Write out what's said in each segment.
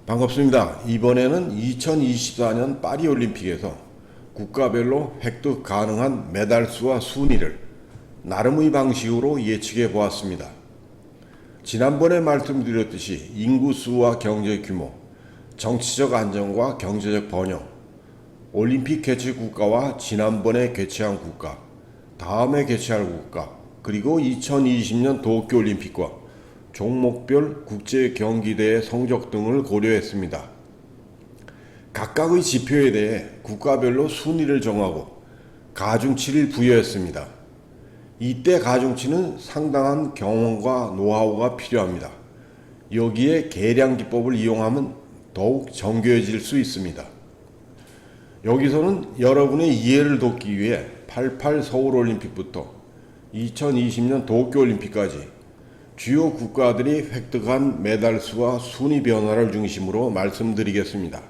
반갑습니다. 이번에는 2024년 파리올림픽에서 국가별로 획득 가능한 메달 수와 순위를 나름의 방식으로 예측해 보았습니다. 지난번에 말씀드렸듯이 인구수와 경제 규모, 정치적 안정과 경제적 번영, 올림픽 개최 국가와 지난번에 개최한 국가, 다음에 개최할 국가, 그리고 2020년 도쿄올림픽과 종목별 국제경기대회 성적 등을 고려했습니다. 각각의 지표에 대해 국가별로 순위를 정하고 가중치를 부여했습니다. 이때 가중치는 상당한 경험과 노하우가 필요합니다. 여기에 계량 기법을 이용하면 더욱 정교해질 수 있습니다. 여기서는 여러분의 이해를 돕기 위해 88 서울올림픽부터 2020년 도쿄올림픽까지 주요 국가들이 획득한 메달 수와 순위 변화를 중심으로 말씀드리겠습니다.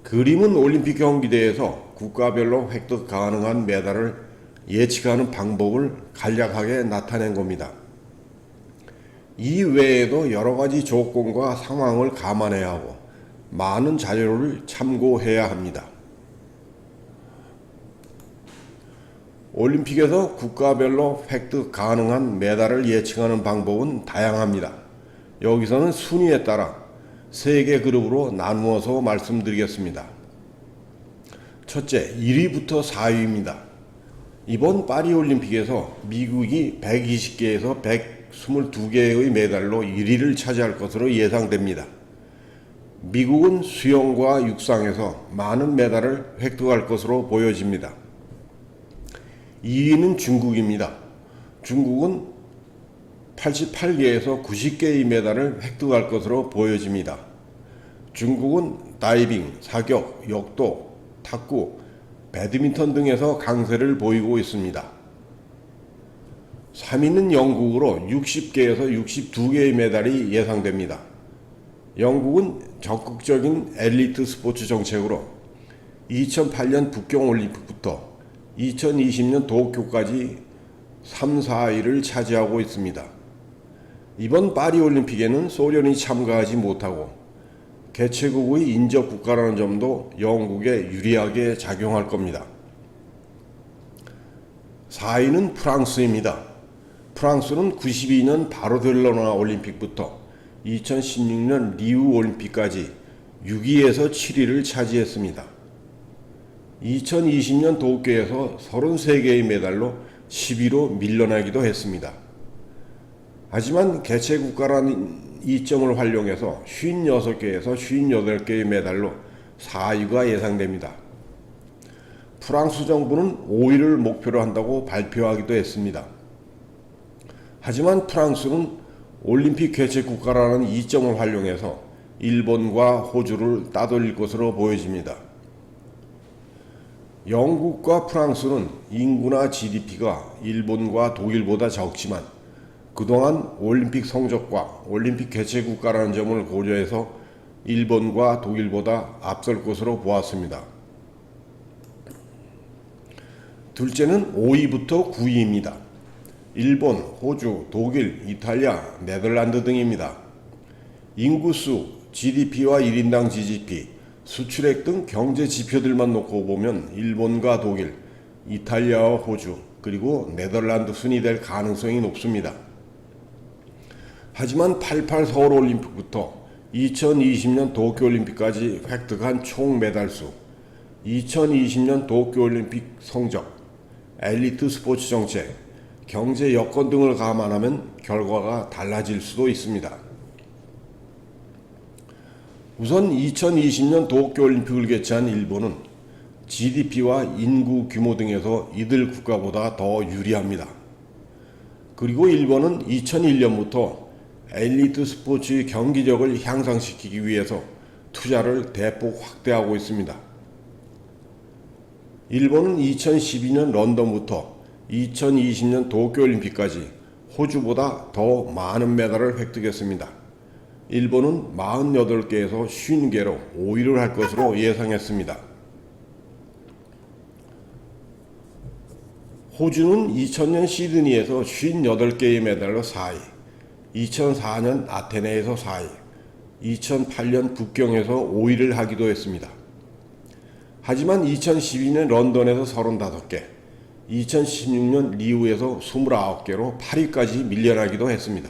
그림은 올림픽 경기대회에서 국가별로 획득 가능한 메달을 예측하는 방법을 간략하게 나타낸 겁니다. 이 외에도 여러 가지 조건과 상황을 감안해야 하고 많은 자료를 참고해야 합니다. 올림픽에서 국가별로 획득 가능한 메달을 예측하는 방법은 다양합니다. 여기서는 순위에 따라 3개 그룹으로 나누어서 말씀드리겠습니다. 첫째, 1위부터 4위입니다. 이번 파리올림픽에서 미국이 120개에서 122개의 메달로 1위를 차지할 것으로 예상됩니다. 미국은 수영과 육상에서 많은 메달을 획득할 것으로 보여집니다. 2위는 중국입니다. 중국은 88개에서 90개의 메달을 획득할 것으로 보여집니다. 중국은 다이빙, 사격, 역도, 탁구, 배드민턴 등에서 강세를 보이고 있습니다. 3위는 영국으로 60개에서 62개의 메달이 예상됩니다. 영국은 적극적인 엘리트 스포츠 정책으로 2008년 북경올림픽부터 2020년 도쿄까지 3, 4위를 차지하고 있습니다. 이번 파리올림픽에는 소련이 참가하지 못하고 개최국의 인접 국가라는 점도 영국에 유리하게 작용할 겁니다. 4위는 프랑스입니다. 프랑스는 92년 바르셀로나 올림픽부터 2016년 리우 올림픽까지 6위에서 7위를 차지했습니다. 2020년 도쿄에서 33개의 메달로 10위로 밀려나기도 했습니다. 하지만 개최국가라는 이점을 활용해서 56개에서 58개의 메달로 4위가 예상됩니다. 프랑스 정부는 5위를 목표로 한다고 발표하기도 했습니다. 하지만 프랑스는 올림픽 개최국가라는 이점을 활용해서 일본과 호주를 따돌릴 것으로 보여집니다. 영국과 프랑스는 인구나 GDP가 일본과 독일보다 적지만 그동안 올림픽 성적과 올림픽 개최국가라는 점을 고려해서 일본과 독일보다 앞설 것으로 보았습니다. 둘째는 5위부터 9위입니다. 일본, 호주, 독일, 이탈리아, 네덜란드 등입니다. 인구수, GDP와 1인당 GDP, 수출액 등 경제 지표들만 놓고 보면 일본과 독일, 이탈리아와 호주, 그리고 네덜란드 순위될 가능성이 높습니다. 하지만 88 서울올림픽부터 2020년 도쿄올림픽까지 획득한 총 메달수, 2020년 도쿄올림픽 성적, 엘리트 스포츠 정책, 경제 여건 등을 감안하면 결과가 달라질 수도 있습니다. 우선 2020년 도쿄올림픽을 개최한 일본은 GDP와 인구 규모 등에서 이들 국가보다 더 유리합니다. 그리고 일본은 2001년부터 엘리트 스포츠의 경기력을 향상시키기 위해서 투자를 대폭 확대하고 있습니다. 일본은 2012년 런던부터 2020년 도쿄올림픽까지 호주보다 더 많은 메달을 획득했습니다. 일본은 48개에서 50개로 5위를 할 것으로 예상했습니다. 호주는 2000년 시드니에서 58개의 메달로 4위, 2004년 아테네에서 4위, 2008년 북경에서 5위를 하기도 했습니다. 하지만 2012년 런던에서 35개, 2016년 리우에서 29개로 8위까지 밀려나기도 했습니다.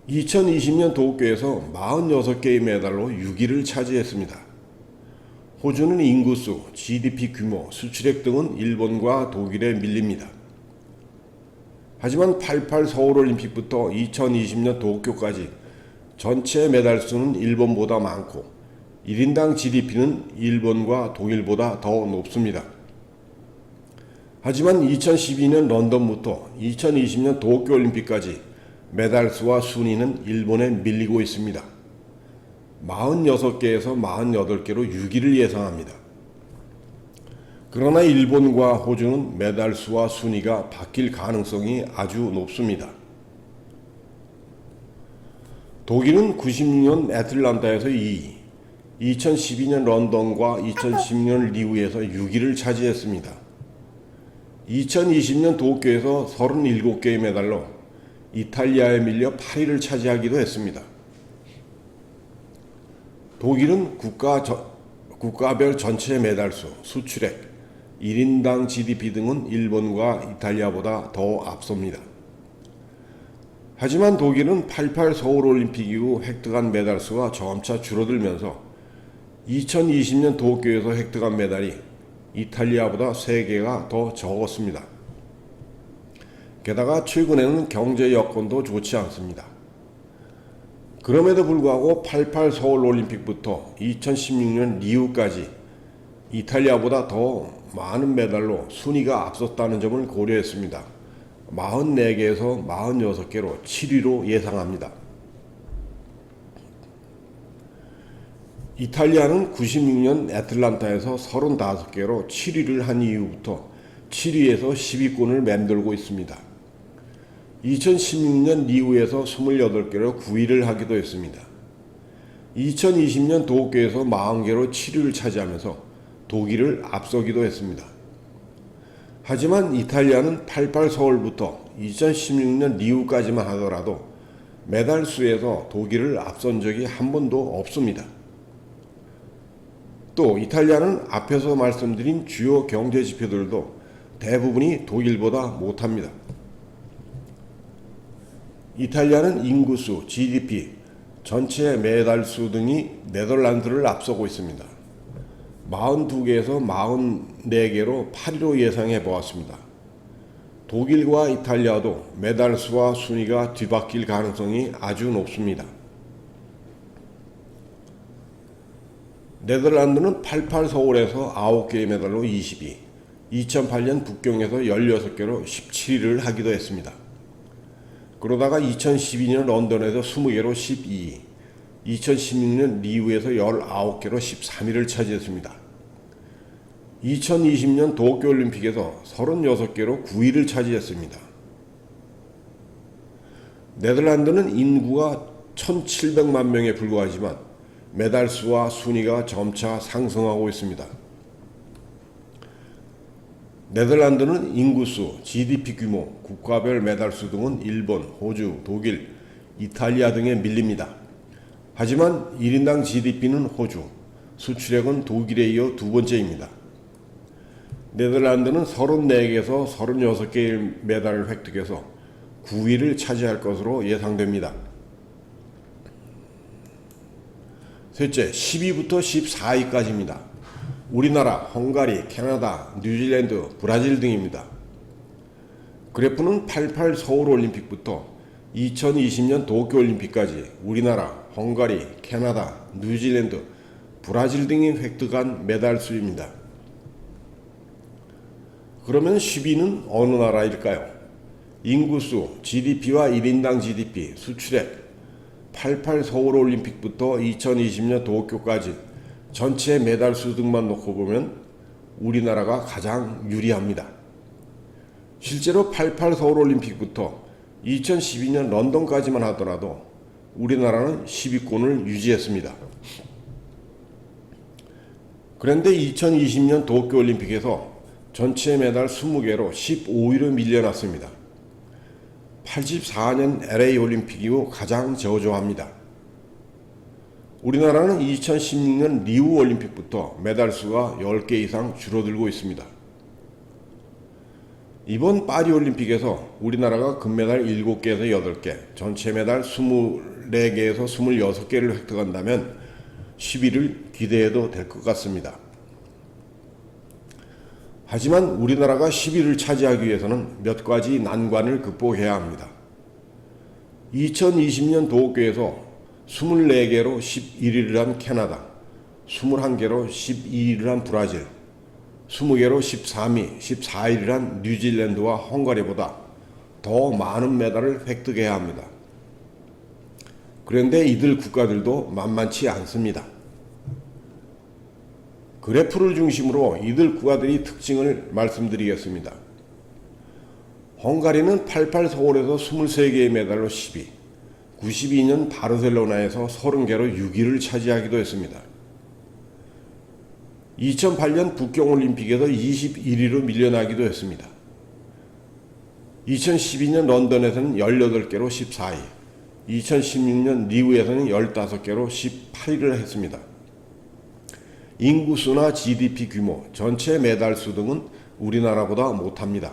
2020년 도쿄에서 46개의 메달로 6위를 차지했습니다. 호주는 인구수, GDP 규모, 수출액 등은 일본과 독일에 밀립니다. 하지만 88 서울올림픽부터 2020년 도쿄까지 전체 메달 수는 일본보다 많고 1인당 GDP는 일본과 독일보다 더 높습니다. 하지만 2012년 런던부터 2020년 도쿄올림픽까지 메달 수와 순위는 일본에 밀리고 있습니다. 46개에서 48개로 6위를 예상합니다. 그러나 일본과 호주는 메달 수와 순위가 바뀔 가능성이 아주 높습니다. 독일은 96년 애틀란타에서 2위, 2012년 런던과 2010년 리우에서 6위를 차지했습니다. 2020년 도쿄에서 37개의 메달로 이탈리아에 밀려 8위를 차지하기도 했습니다. 독일은 국가별 전체 메달수, 수출액, 1인당 GDP 등은 일본과 이탈리아보다 더 앞섭니다. 하지만 독일은 88 서울올림픽 이후 획득한 메달 수가 점차 줄어들면서 2020년 도쿄에서 획득한 메달이 이탈리아보다 3개가 더 적었습니다. 게다가 최근에는 경제 여건도 좋지 않습니다. 그럼에도 불구하고 88 서울올림픽부터 2016년 리우까지 이탈리아보다 더 많은 메달로 순위가 앞섰다는 점을 고려했습니다. 44개에서 46개로 7위로 예상합니다. 이탈리아는 96년 애틀란타에서 35개로 7위를 한 이후부터 7위에서 10위권을 맴돌고 있습니다. 2016년 리우에서 28개로 9위를 하기도 했습니다. 2020년 도쿄에서 40개로 7위를 차지하면서 독일을 앞서기도 했습니다. 하지만 이탈리아는 88 서울부터 2016년 리우까지만 하더라도 메달 수에서 독일을 앞선 적이 한 번도 없습니다. 또 이탈리아는 앞에서 말씀드린 주요 경제 지표들도 대부분이 독일보다 못합니다. 이탈리아는 인구수, GDP, 전체 메달 수 등이 네덜란드를 앞서고 있습니다. 42개에서 44개로 8위로 예상해 보았습니다. 독일과 이탈리아도 메달 수와 순위가 뒤바뀔 가능성이 아주 높습니다. 네덜란드는 88 서울에서 9개의 메달로 20위, 2008년 북경에서 16개로 17위를 하기도 했습니다. 그러다가 2012년 런던에서 20개로 12위, 2016년 리우에서 19개로 13위를 차지했습니다. 2020년 도쿄올림픽에서 36개로 9위를 차지했습니다. 네덜란드는 인구가 1,700만 명에 불과하지만 메달 수와 순위가 점차 상승하고 있습니다. 네덜란드는 인구수, GDP 규모, 국가별 메달 수 등은 일본, 호주, 독일, 이탈리아 등에 밀립니다. 하지만 1인당 GDP는 호주, 수출액은 독일에 이어 두 번째입니다. 네덜란드는 34개에서 36개의 메달을 획득해서 9위를 차지할 것으로 예상됩니다. 셋째, 10위부터 14위까지입니다. 우리나라, 헝가리, 캐나다, 뉴질랜드, 브라질 등입니다. 그래프는 88 서울올림픽부터 2020년 도쿄올림픽까지 우리나라, 헝가리, 캐나다, 뉴질랜드, 브라질 등이 획득한 메달 수입니다. 그러면 10위는 어느 나라일까요? 인구수, GDP와 1인당 GDP, 수출액, 88 서울올림픽부터 2020년 도쿄까지 전체 메달 수 등만 놓고 보면 우리나라가 가장 유리합니다. 실제로 88 서울올림픽부터 2012년 런던까지만 하더라도 우리나라는 10위권을 유지했습니다. 그런데 2020년 도쿄올림픽에서 전체 메달 20개로 15위로 밀려났습니다. 84년 LA 올림픽 이후 가장 저조합니다. 우리나라는 2016년 리우 올림픽부터 메달 수가 10개 이상 줄어들고 있습니다. 이번 파리 올림픽에서 우리나라가 금메달 7개에서 8개, 전체 메달 24개에서 26개를 획득한다면 10위를 기대해도 될 것 같습니다. 하지만 우리나라가 10위를 차지하기 위해서는 몇 가지 난관을 극복해야 합니다. 2020년 도쿄에서 24개로 11위를 한 캐나다, 21개로 12위를 한 브라질, 20개로 13위, 14위를 한 뉴질랜드와 헝가리보다 더 많은 메달을 획득해야 합니다. 그런데 이들 국가들도 만만치 않습니다. 그래프를 중심으로 이들 국가들의 특징을 말씀드리겠습니다. 헝가리는 88 서울에서 23개의 메달로 10위, 92년 바르셀로나에서 30개로 6위를 차지하기도 했습니다. 2008년 북경올림픽에서 21위로 밀려나기도 했습니다. 2012년 런던에서는 18개로 14위, 2016년 리우에서는 15개로 18위를 했습니다. 인구수나 GDP 규모, 전체 메달 수 등은 우리나라보다 못합니다.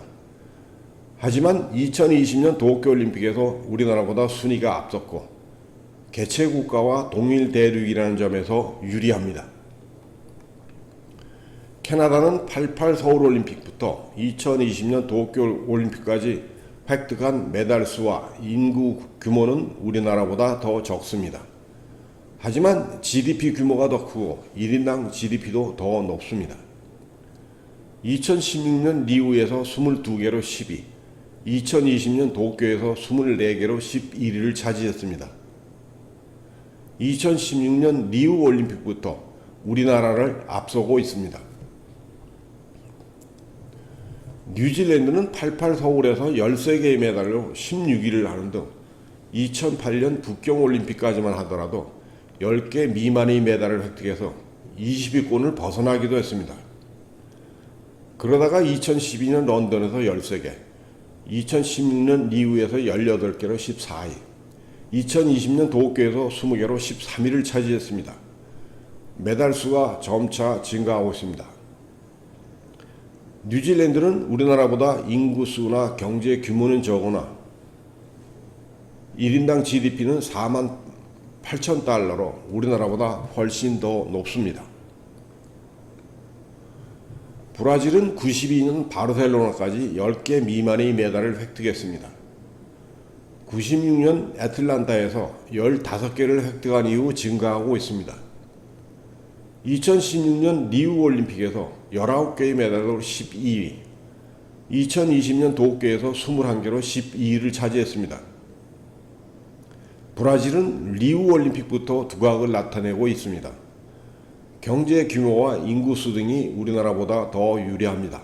하지만 2020년 도쿄올림픽에서 우리나라보다 순위가 앞섰고 개최국가와 동일 대륙이라는 점에서 유리합니다. 캐나다는 88 서울올림픽부터 2020년 도쿄올림픽까지 획득한 메달 수와 인구 규모는 우리나라보다 더 적습니다. 하지만 GDP 규모가 더 크고 1인당 GDP도 더 높습니다. 2016년 리우에서 22개로 10위, 2020년 도쿄에서 24개로 11위를 차지했습니다. 2016년 리우 올림픽부터 우리나라를 앞서고 있습니다. 뉴질랜드는 88 서울에서 13개의 메달로 16위를 하는 등 2008년 북경올림픽까지만 하더라도 10개 미만의 메달을 획득해서 20위권을 벗어나기도 했습니다. 그러다가 2012년 런던에서 13개, 2016년 리우에서 18개로 14위, 2020년 도쿄에서 20개로 13위를 차지했습니다. 메달 수가 점차 증가하고 있습니다. 뉴질랜드는 우리나라보다 인구수나 경제 규모는 적으나 1인당 GDP는 4만 8천 달러로 우리나라보다 훨씬 더 높습니다. 브라질은 92년 바르셀로나까지 10개 미만의 메달을 획득했습니다. 96년 애틀란타에서 15개를 획득한 이후 증가하고 있습니다. 2016년 리우 올림픽에서 19개의 메달로 12위, 2020년 도쿄에서 21개로 12위를 차지했습니다. 브라질은 리우 올림픽부터 두각을 나타내고 있습니다. 경제 규모와 인구수 등이 우리나라보다 더 유리합니다.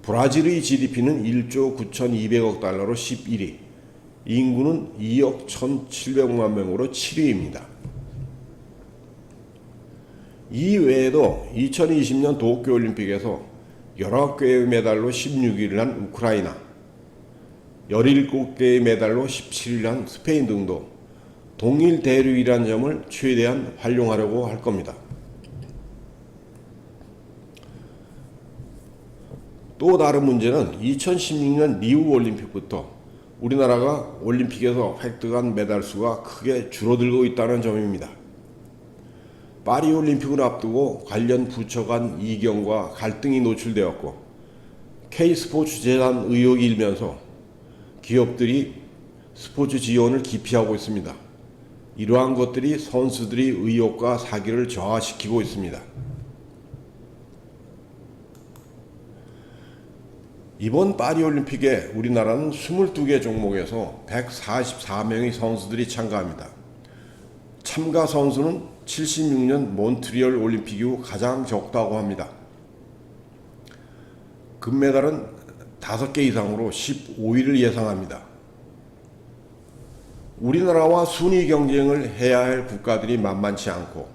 브라질의 GDP는 1조 9,200억 달러로 11위, 인구는 2억 1,700만 명으로 7위입니다. 이 외에도 2020년 도쿄올림픽에서 19개의 메달로 16위를 한 우크라이나, 17개의 메달로 17위를 한 스페인 등도 동일 대륙이라는 점을 최대한 활용하려고 할 겁니다. 또 다른 문제는 2016년 리우 올림픽부터 우리나라가 올림픽에서 획득한 메달 수가 크게 줄어들고 있다는 점입니다. 파리 올림픽을 앞두고 관련 부처 간 이견과 갈등이 노출되었고 K스포츠 재단 의혹이 일면서 기업들이 스포츠 지원을 기피하고 있습니다. 이러한 것들이 선수들의 의욕과 사기를 저하시키고 있습니다. 이번 파리올림픽에 우리나라는 22개 종목에서 144명의 선수들이 참가합니다. 참가 선수는 76년 몬트리올 올림픽 이후 가장 적다고 합니다. 금메달은 5개 이상으로 15위를 예상합니다. 우리나라와 순위 경쟁을 해야 할 국가들이 만만치 않고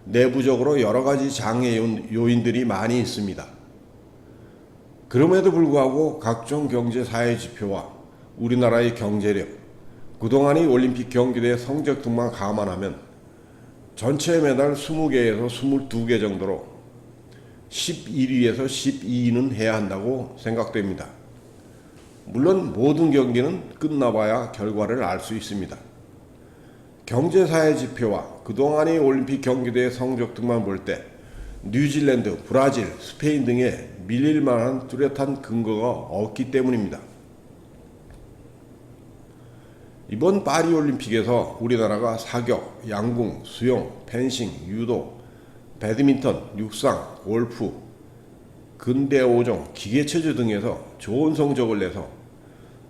내부적으로 여러 가지 장애 요인들이 많이 있습니다. 그럼에도 불구하고 각종 경제 사회 지표와 우리나라의 경제력, 그동안의 올림픽 경기대 성적 등만 감안하면 전체 메달 20개에서 22개 정도로 11위에서 12위는 해야 한다고 생각됩니다. 물론 모든 경기는 끝나봐야 결과를 알 수 있습니다. 경제사회 지표와 그동안의 올림픽 경기대의 성적 등만 볼 때 뉴질랜드, 브라질, 스페인 등에 밀릴 만한 뚜렷한 근거가 없기 때문입니다. 이번 파리올림픽에서 우리나라가 사격, 양궁, 수영, 펜싱, 유도, 배드민턴, 육상, 골프, 근대 5종, 기계체조 등에서 좋은 성적을 내서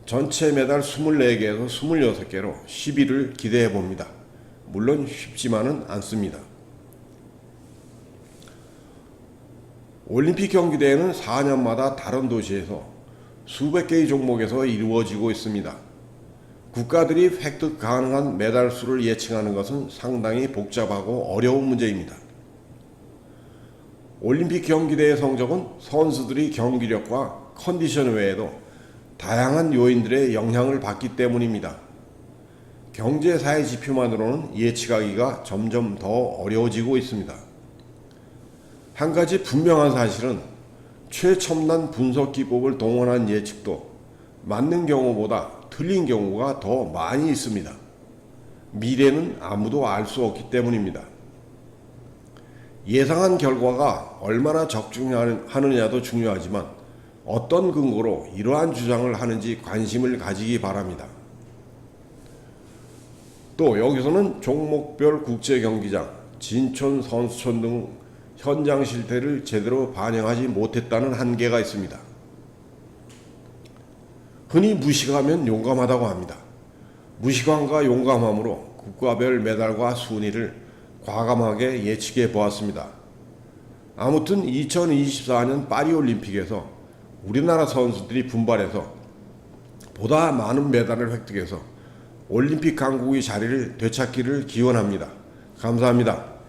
전체 메달 24개에서 26개로 10위를 기대해 봅니다. 물론 쉽지만은 않습니다. 올림픽 경기대회는 4년마다 다른 도시에서 수백 개의 종목에서 이루어지고 있습니다. 국가들이 획득 가능한 메달 수를 예측하는 것은 상당히 복잡하고 어려운 문제입니다. 올림픽 경기대회 성적은 선수들이 경기력과 컨디션 외에도 다양한 요인들의 영향을 받기 때문입니다. 경제사회 지표만으로는 예측하기가 점점 더 어려워지고 있습니다. 한 가지 분명한 사실은 최첨단 분석 기법을 동원한 예측도 맞는 경우보다 틀린 경우가 더 많이 있습니다. 미래는 아무도 알 수 없기 때문입니다. 예상한 결과가 얼마나 적중하느냐도 중요하지만 어떤 근거로 이러한 주장을 하는지 관심을 가지기 바랍니다. 또 여기서는 종목별 국제경기장, 진천 선수촌 등 현장 실태를 제대로 반영하지 못했다는 한계가 있습니다. 흔히 무식하면 용감하다고 합니다. 무식함과 용감함으로 국가별 메달과 순위를 과감하게 예측해 보았습니다. 아무튼 2024년 파리올림픽에서 우리나라 선수들이 분발해서 보다 많은 메달을 획득해서 올림픽 강국의 자리를 되찾기를 기원합니다. 감사합니다.